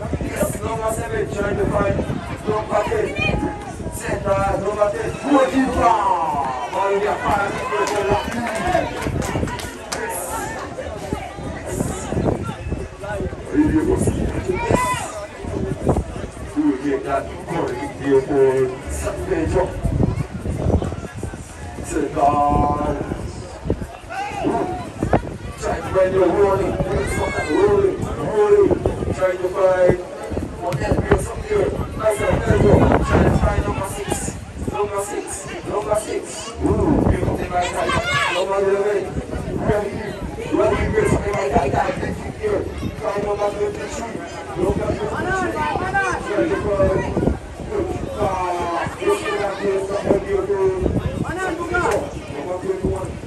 Yes, number 7, trying to find number 10. Center, number 10, goalkeeper. Ball will be a fire, really was who will make that correct deal for Saturday job. Center. Trying to find your rolling, trying to find one help or something here. Nice and elbow. Trying to find number 6. Number 6. Pick up the right side. Number 11. Running with something like that. Thank you here. Try number 23. Number 23. Trying to find looking at this, something here. Number 21.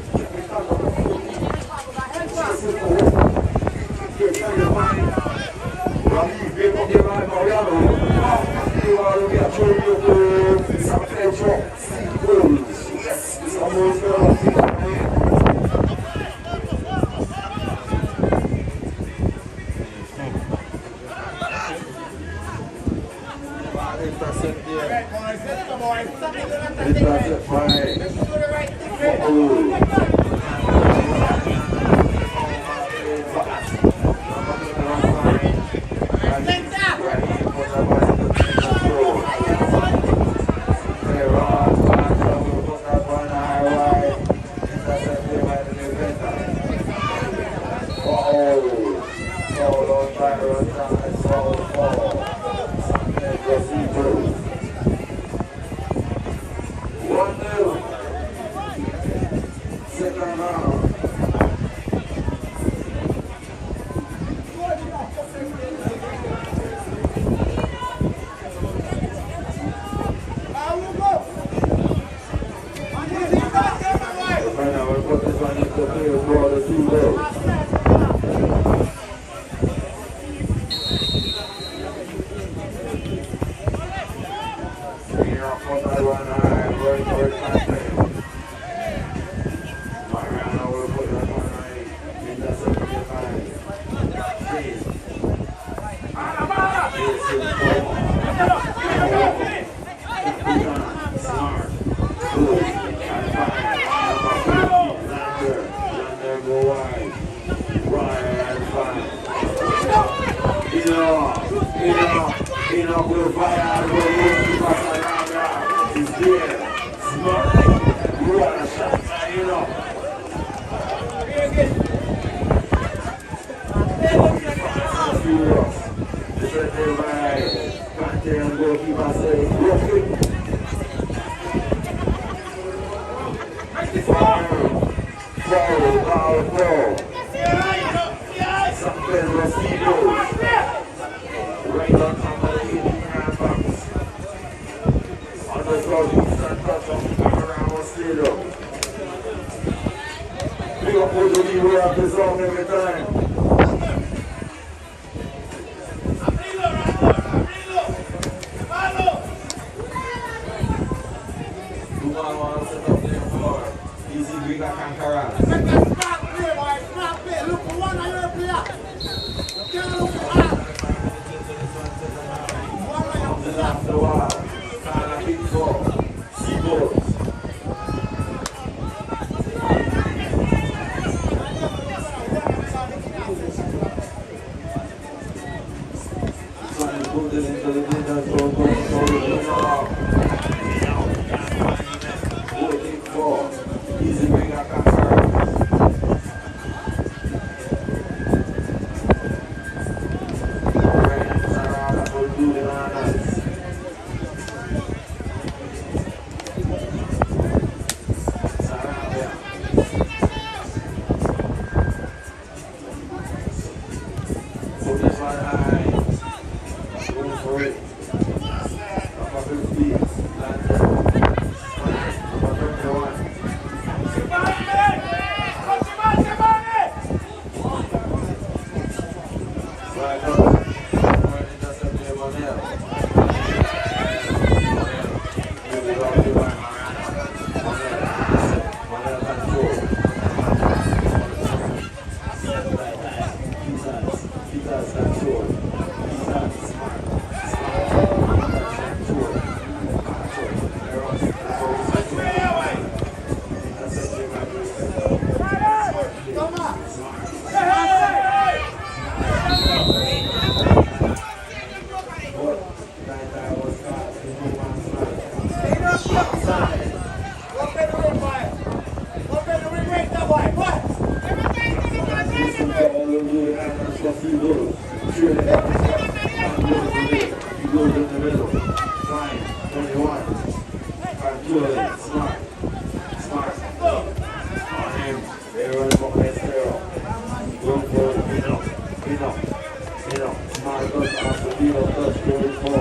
Marcus off the field, touch 44.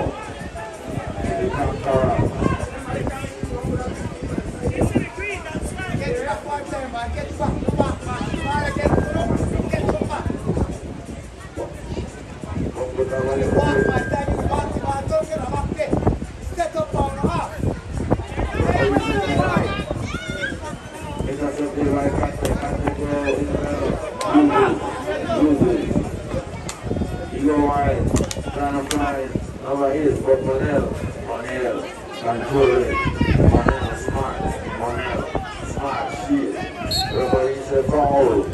The conqueror. Over here, but Monel, control it. Monel, smart, shit. Everybody said foul.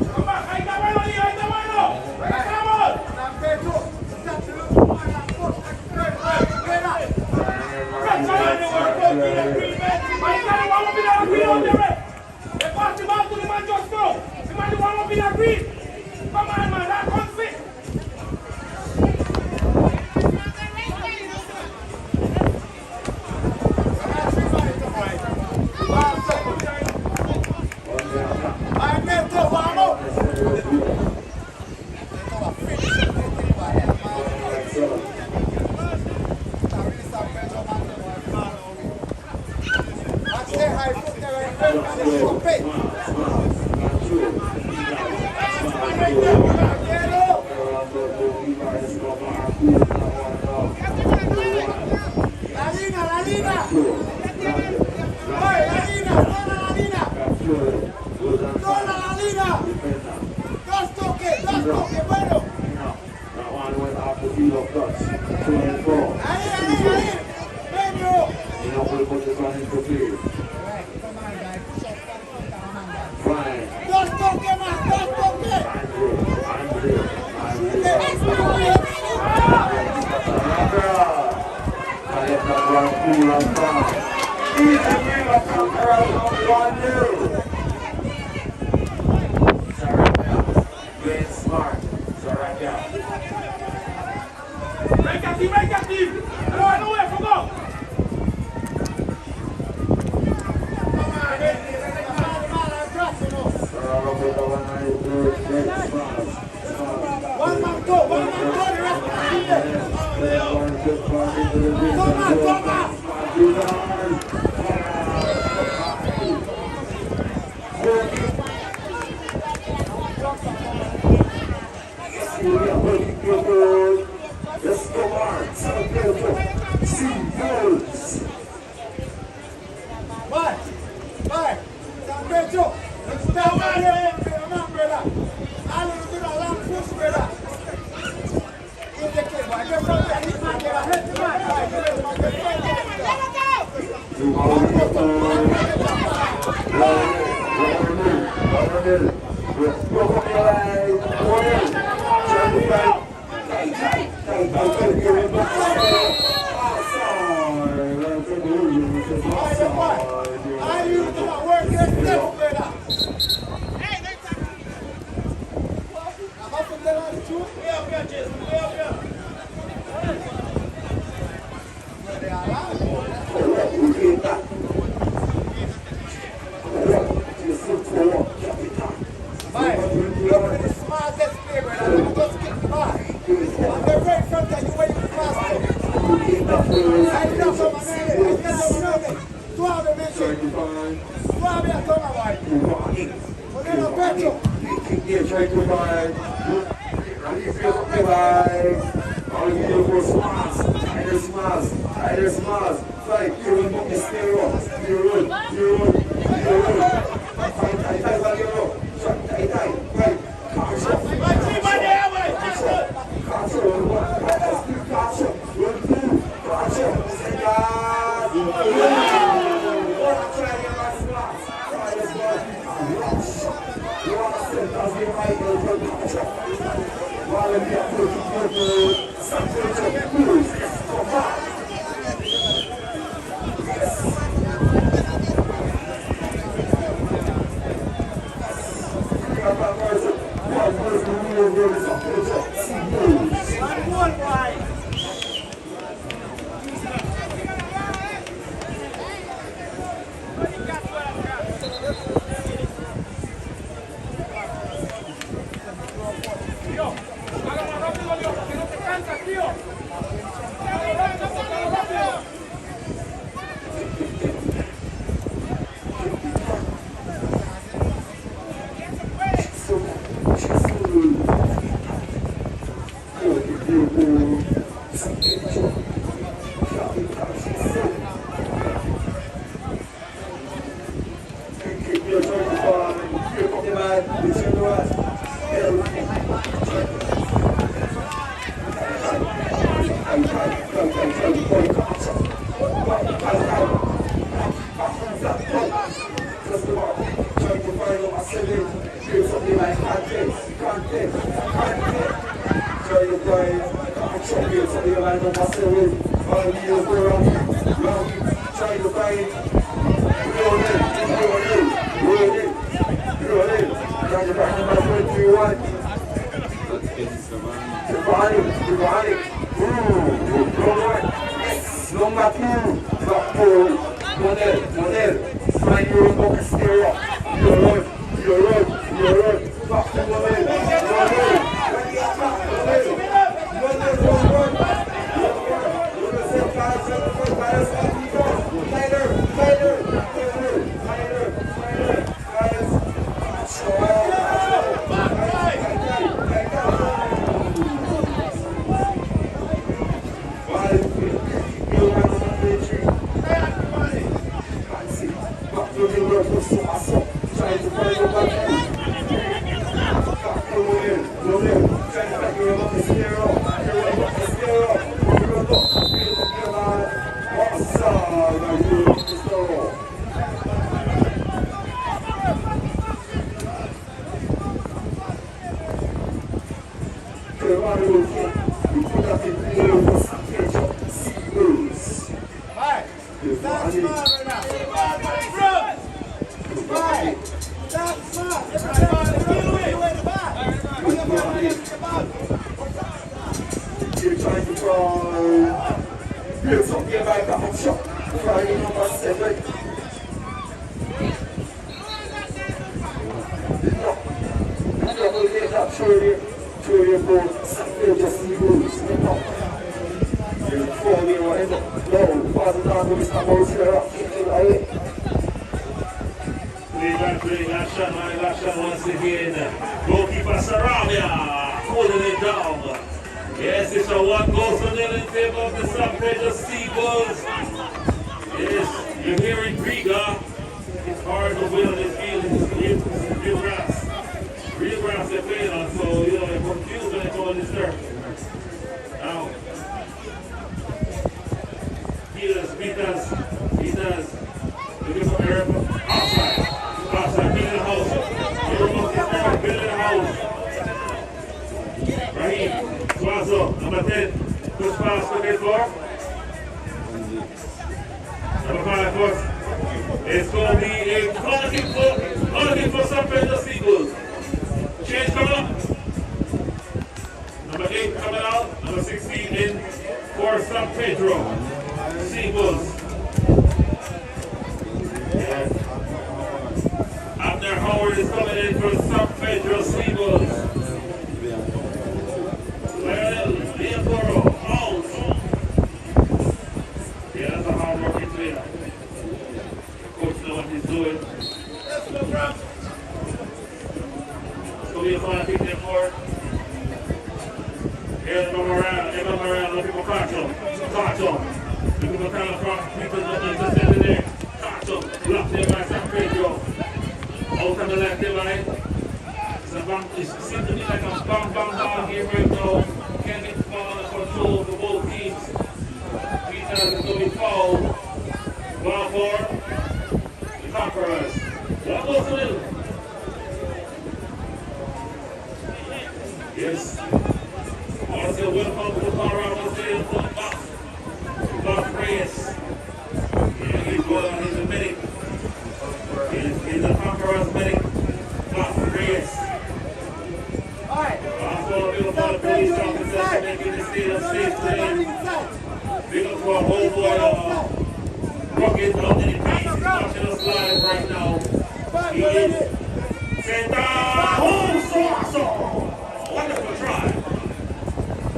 Wonderful try.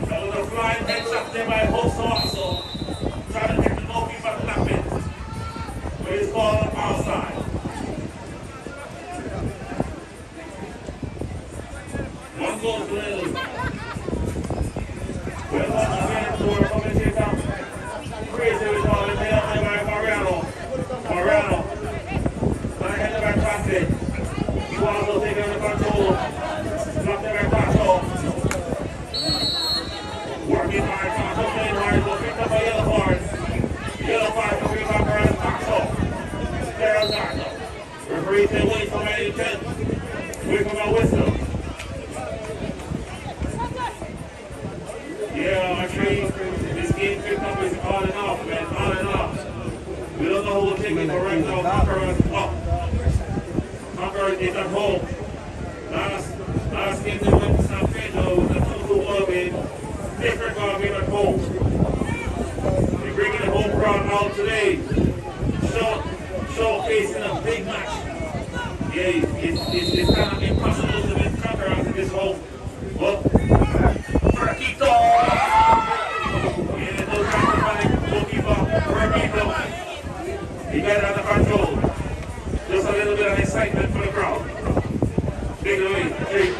That was a flying They might host also trying to get the goalkeeper clapping. But it's called outside. One goal to Lily. We're going again to our commentator. Crazy with all the day up there by Mariano. Mariano. When I hit the back passing, you also take over the control. Drop the back control. Working hard, control playing hard. Go pick up a yellow card. Yellow card for me back around the control. There is Darko. Referee say wait for my 10. Wait for my whistle. Yeah, actually, this game picked up is on and off, man, on and off. We don't know who will take it, but right now, Conqueror is up. Conqueror is at home. Last game they went to San Pedro with a 2-2 win. Different game at home. They're bringing the home crowd out today. Showcasing a big match. Yeah, it's kind of impossible to win Conqueror after this home. But Raquito! Yeah, those guys goalkeeper, Raquito. He got it under control. Just a little bit of excitement for the crowd. Take it away, Jake.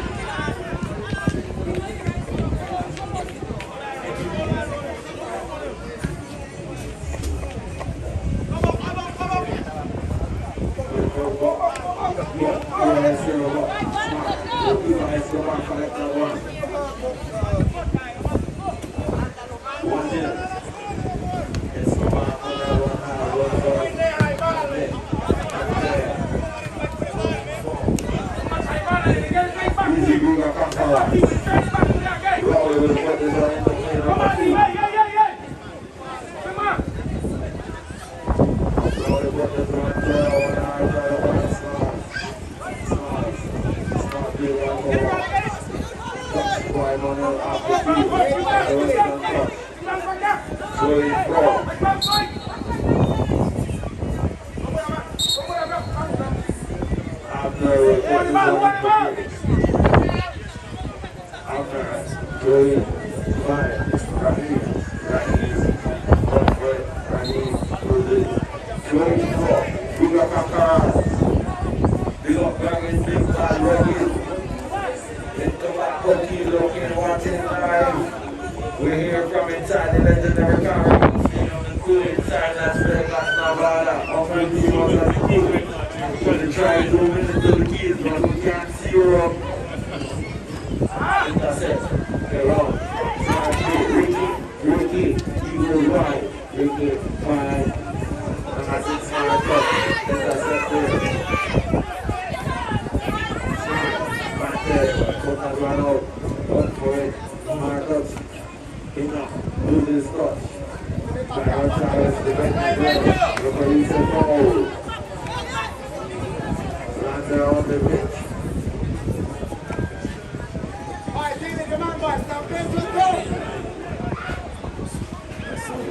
We're here from inside the legendary car. Cool inside Las Vegas, Nevada. Offering to you all that cool. We're trying to move into the keys, but we can't see Europe. That's it. They're on. Ricky, he will ride. Ricky, fine. And that's it, smart touch. That's it there. Back there. Cotas run out. Run for it. Smart touch. Enough. Lose his touch. Byron Chavez, the referee said foul. Lander on the pitch.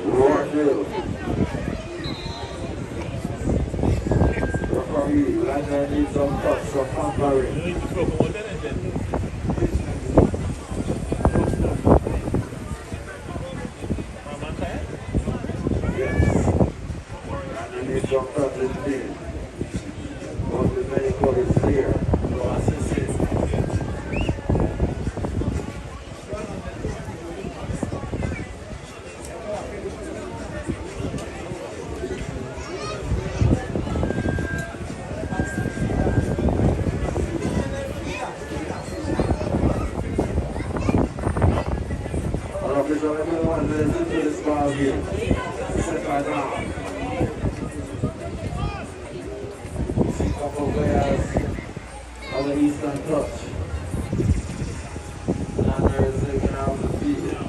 Roarville. Referee, Lander needs some touch from Pampari. Jumped up in the field. Once the medical is clear, no assistance. Unofficial everyone listen to this ball game. Second down. Players of the Eastern Touch. Lander is taken out of the field.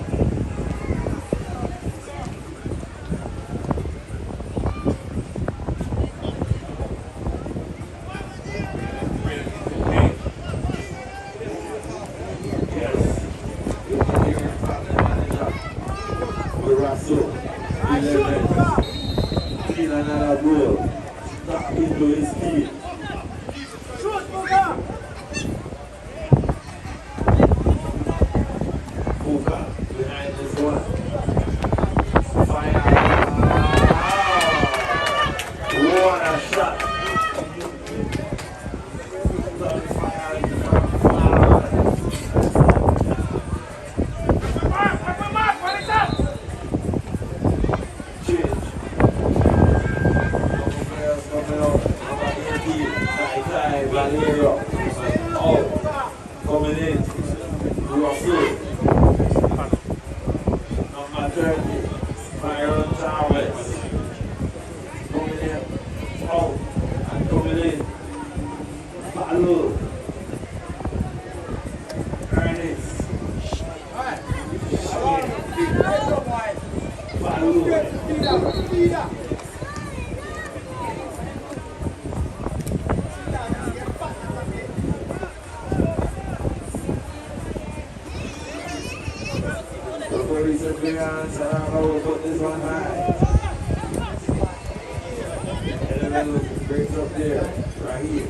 Yes. You're the manager. We wrestle. 11. Clean another goal. Stop into his feet. Behind this one. Norwest. Coming in. Out. And coming in. Follow. Ernest. The police appearance, and I'm going to put this one high. And then it brings up there, right here.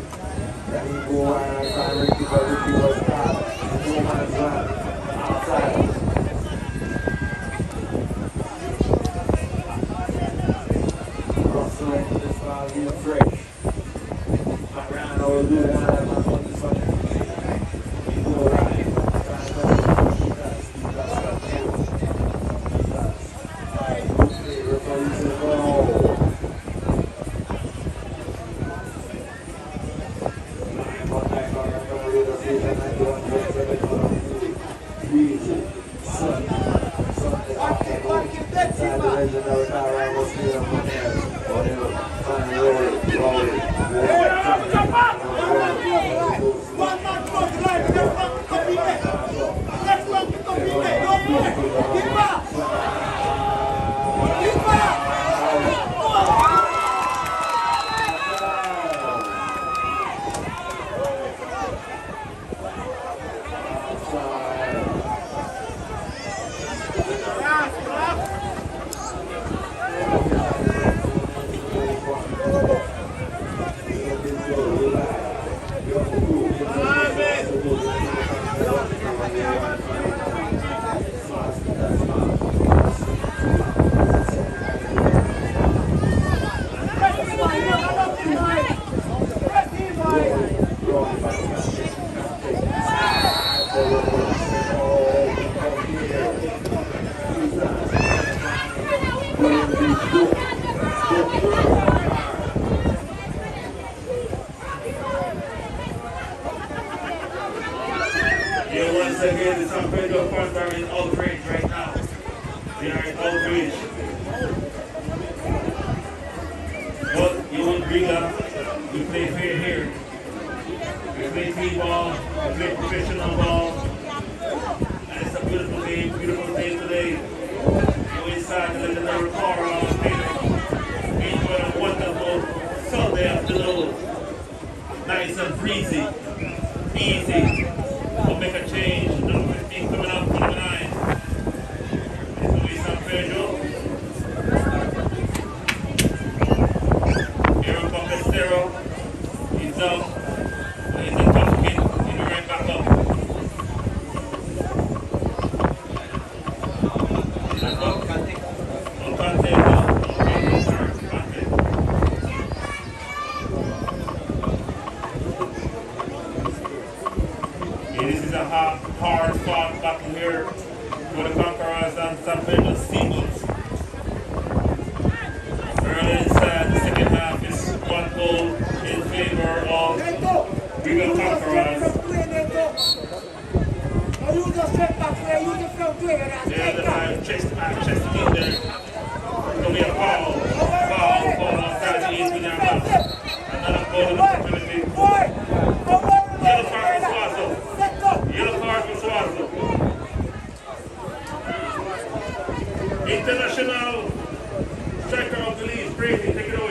Then you go around and try to reach people if you was caught. And no man's land. Outside. Rustling, this one being fresh. Around over the one that I'm on this one. You go right. International striker of the league, crazy, take it away.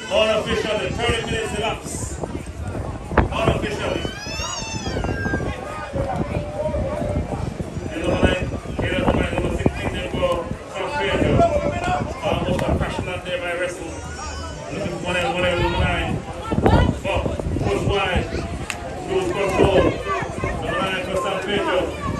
Unofficially, 30 minutes elapsed. Unofficially. Number 16 they go from failure. Almost a passion out there by wrestling. One and 9. But push wide. Lose control. Number 9 for San Pedro.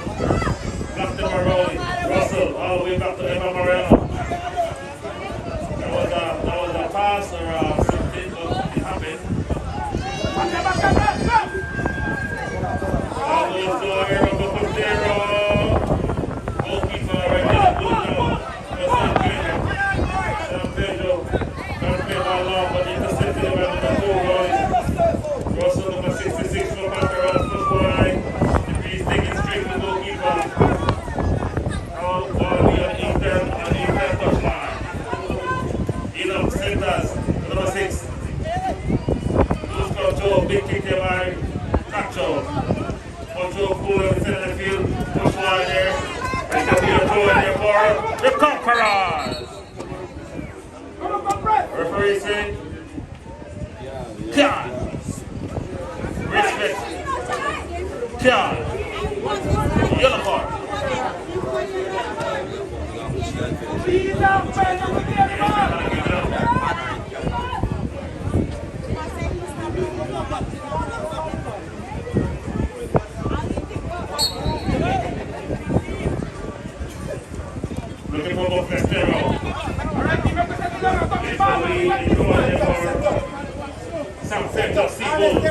throw food on the center of the field. Push ball in there. And the field throw in there for the Conquerors. Referee saying, God. Respect. God. Yellow card. Looking for both Festero. San Pedro Seagulls.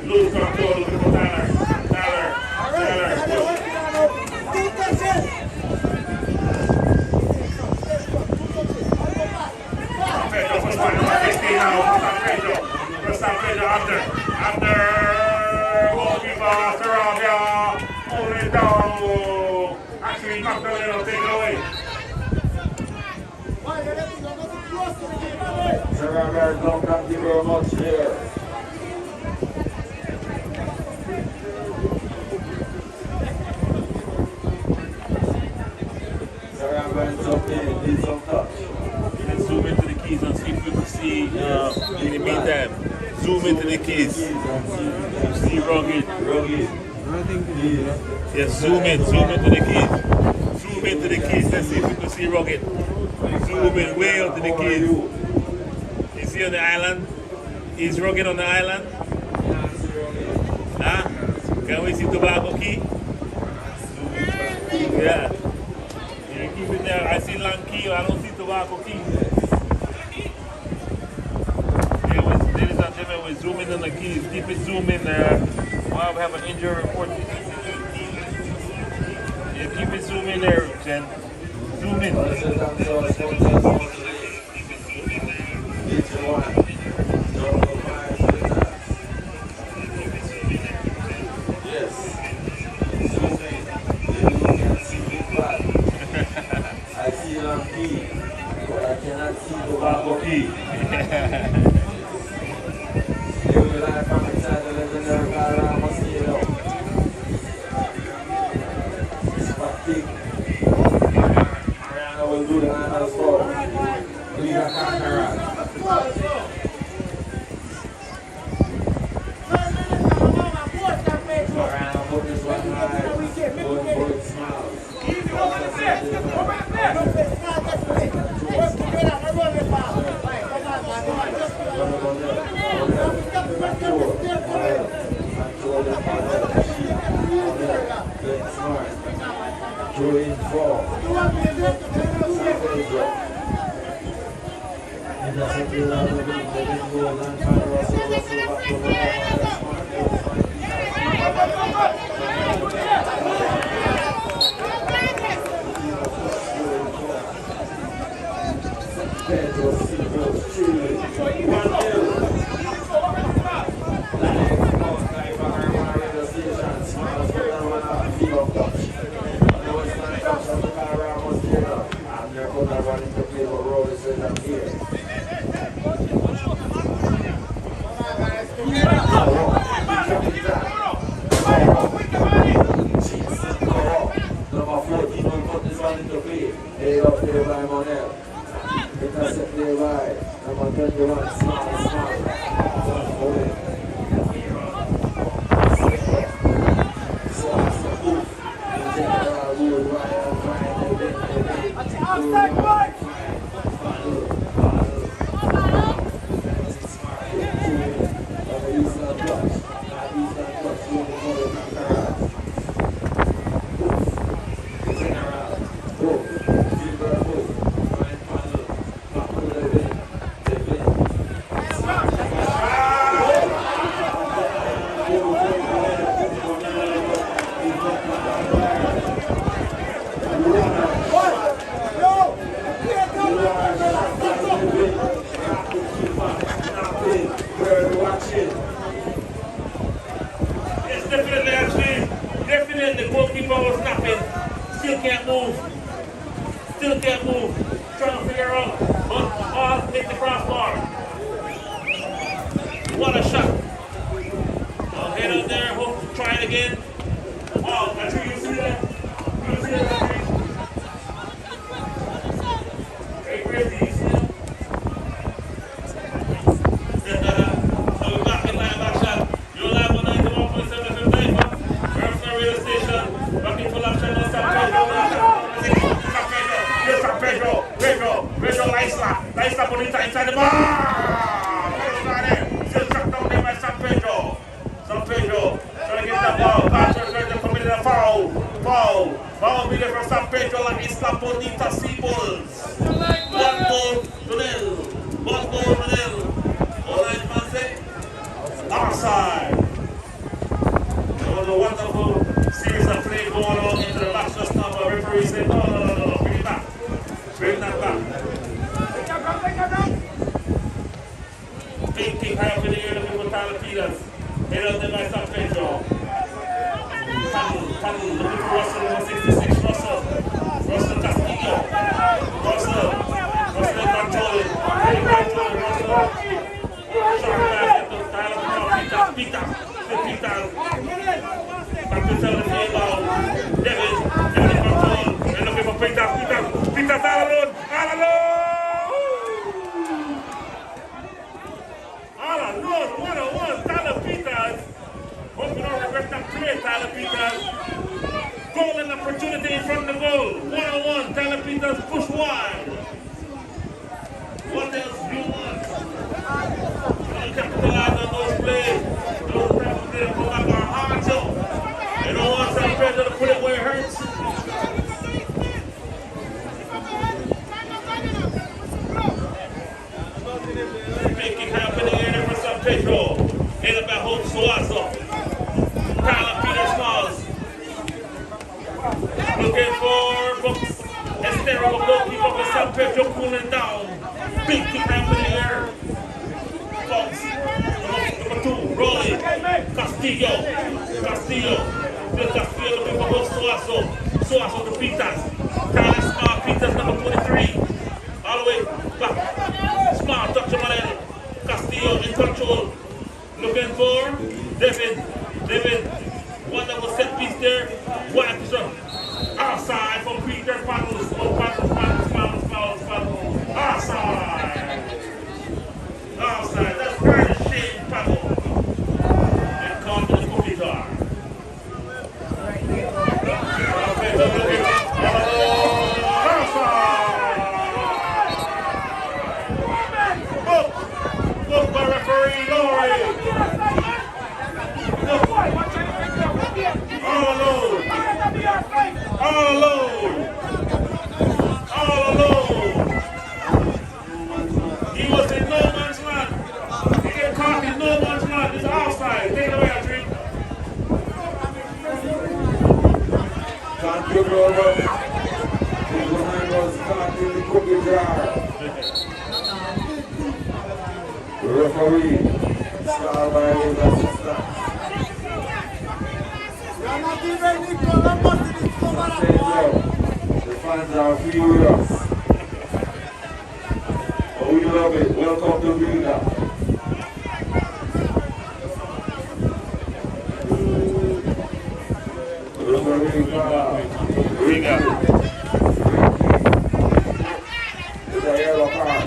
Lose control, looking for Tyler. San Pedro, first one, number 16 now. San Pedro under goalkeeper Sarabia. Hold it down. Actually, Magdaleno will take it away. Sarabia don't thank you very much here. Need some touch. Let's zoom into the keys and see if we can see in the meantime. Zoom into the keys. See rugged. Yes, zoom into the keys. Zoom into the keys. Let's see if we can see rugged. Zoom in way out to the keys. You see on the island? Is rugged on the island? Huh? Can we see tobacco key? Yeah. Keep it there. I see long key, I don't see tobacco key. Yeah, ladies and gentlemen, we're zooming in the keys. Keep it zoom in there. Wow, we have an injury report. Yeah, keep it zoom in there, Jen. Zoom in. But I cannot see the tobacco key. They will rely from inside the legendary Gara Mosquito. Fatigue. Mariana will do the honors for Liga Conquerors. Mariana put this one high. Good smiles. The goalkeeper was snapping. Still can't move. Trying to figure out. But Nice up Bonita inside the bar. Still trapped down there by San Pedro. San Pedro trying to get that ball. Carter trying to commit a foul. Foul be there for San Pedro and Isla Bonita Seabulls. 1 goal to nil. 1 goal to nil. All right, man, say. Offside. It was a wonderful series of play going on into the match just now, but referee said, no, bring it back. Bring that back. Big kick high up in the air looking for Tyler Peters. Head out there by San Pedro. Paddle looking for Russell, number 66, Russell Castillo. Russell controlling. Russell. Shot back to Tyler Peters. Back to tell the play ball. Devin control. They're looking for Peters all alone. All alone, 1-on-1, Tyler Peters. Hope you don't regret that play, Tyler Peters. Golden opportunity in front of the goal. 1-on-1, Tyler Peters push wide. What else do you want? You capitalize on those plays. Those type of plays go back our hearts up. You don't want San Pedro to put it where it hurts. Big kick high up in the air for San Pedro. Hit up at home, Suazo. Tyler Peters smiles. Looking for Bucks. Estero, goalkeeper for San Pedro, cooling down. Big kick high up in the air. Bucks. Number 2, rolling. Castillo. Looking for both Suazo to Peters. Tyler Smart, Peters number 23. All the way back. Smart, touch him on it. Castillo in control. Looking for Devin. One double set piece there. Wipes up. Outside from Peter Paddles. Paddles. Outside. That's kind of shame, Paddle. And come to the cookie jar. Book by referee Laurie. All alone. He was in no man's land. He get caught in no man's land. It's outside. Take it away, Adrian. Can't give it over. His behind was caught in the cookie jar. The referee, star by his assistant. The fans are furious. Oh, we love it. Welcome to Riga. Riga. It's a yellow card.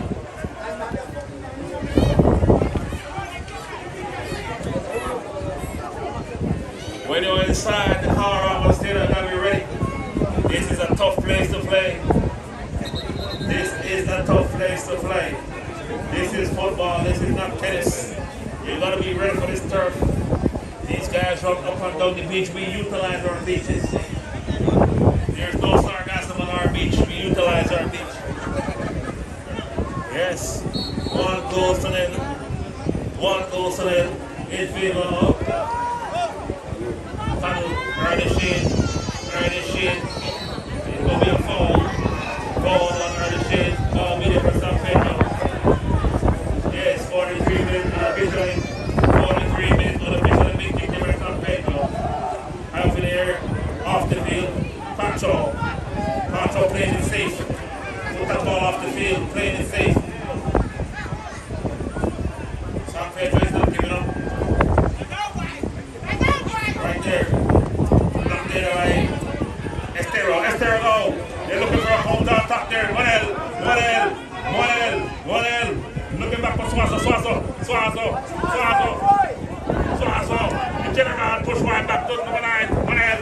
When you're inside the Colorado Stadium, gotta be ready. This is a tough place to play. This is football. This is not tennis. You gotta be ready for this turf. These guys run up and down the beach. We utilize our beaches. There's no sarcasm on our beach. We utilize our beach. Yes. 1 goal to nil. 1 goal to nil. In favor of Ernest Shane. It's going to be a foul. Foul on Ernest Shane. Foul be there for San Pedro. Yes, 43 minutes unofficially. 43 minutes unofficially. Big kick there for San Pedro. Half in the air, off the field. Pacho playing it safe. Put that ball off the field, playing it safe. San Pedro is not giving up. Right there. Blocked there by Estero, go. They're looking for a home down top there. 1L. Looking back for Suazo. The general push wide back to number 9. 1L.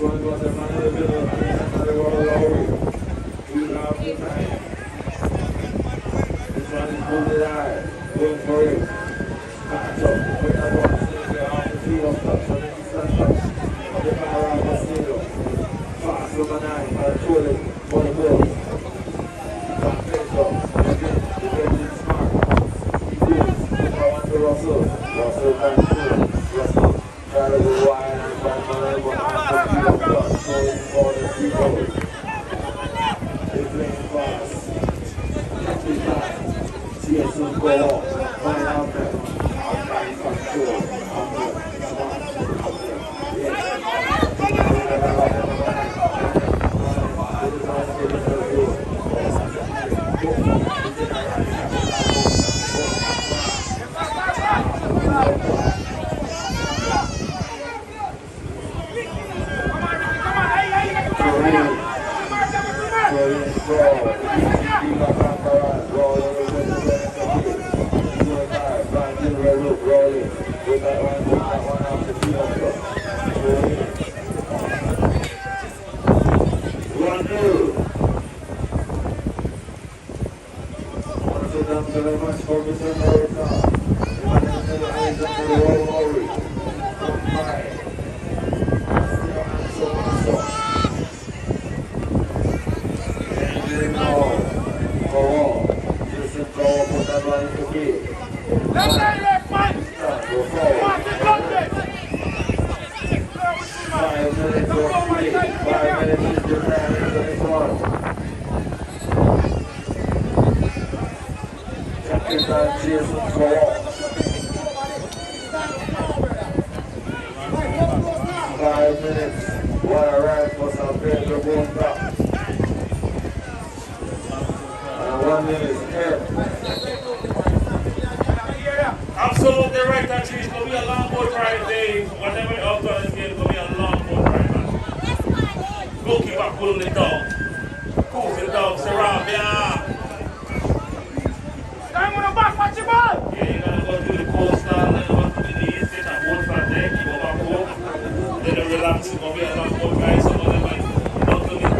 one was a man in the middle and another Wabagari. We have the time. This one is moving high. Going for it. Catch up. Put that one safely off the field of touch on the eastern touch. The power of Basilio. Fast number 9. Controlling for the goal. Back face up. Defending smart. He goes. Power to Russell. Russell control. Russell. Try to go wide and find man, but after the field of touch. Going for the free goal. They're playing fast. Catching time. TSM go off. Find out there. Control. Very much for Mr. America. Absolutely right, actually. It's going to be a long boat ride day. Whatever outcome is going to be a long boat ride, man. Goalkeeper pulling the dog. Pulls the dog, Sarab, yeah. Stand on the back, watch your ball. Yeah, you're going to go through the coastal, then go to the east, get a boat from there, keep over home. Then you relax, it's going to be a long boat ride. Some of them might not to get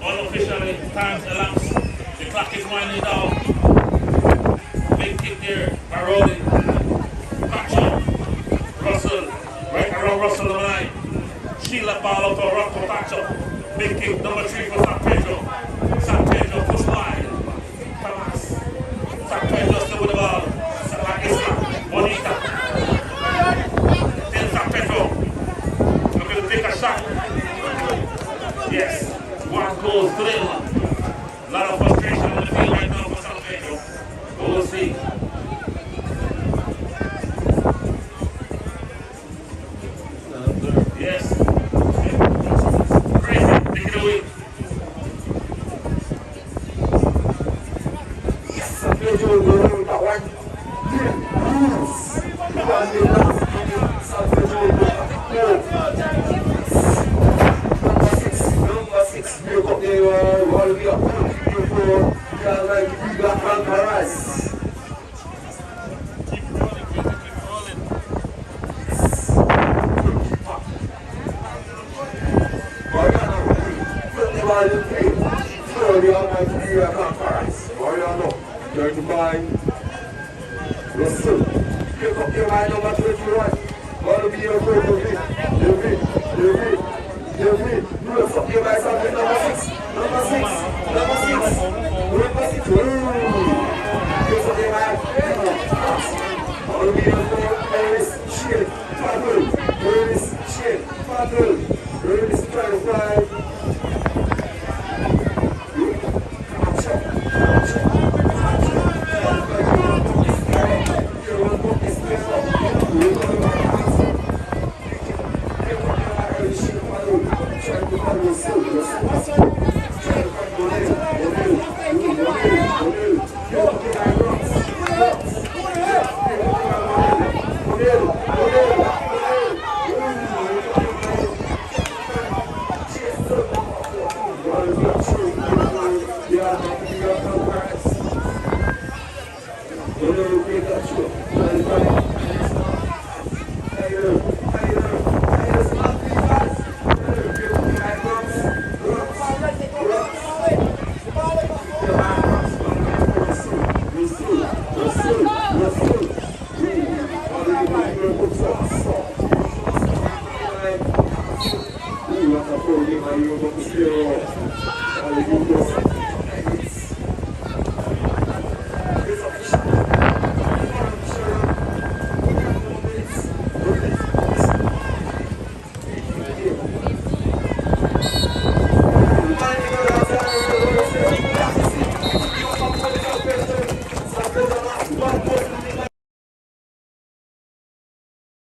unofficially, time's elapsed. The clock is winding down. Big kick there by Rolling. Pacho. Russell. Right around Russell the line. Sheila ball out to Rocco Pacho. Big kick, number 3 for San Pedro. San Pedro push wide. Camas. San Pedro still with the ball. Isla. Bonita. Then San Pedro. Looking to take a shot. Yes. One goal thrill. A lot of frustration on the field right now for San Pedro. We'll see. Yes. Crazy. Take it away. Yes, San Pedro will go with that one. San Pedro will go with Number 6, break up the wall here. Before like we got Paris. Keep rolling. Paris. 35. Listen. Pick up your mind number 21. Gonna be your goal, David. Look up your mind, number 6. Number 6. Number 6. Number 6.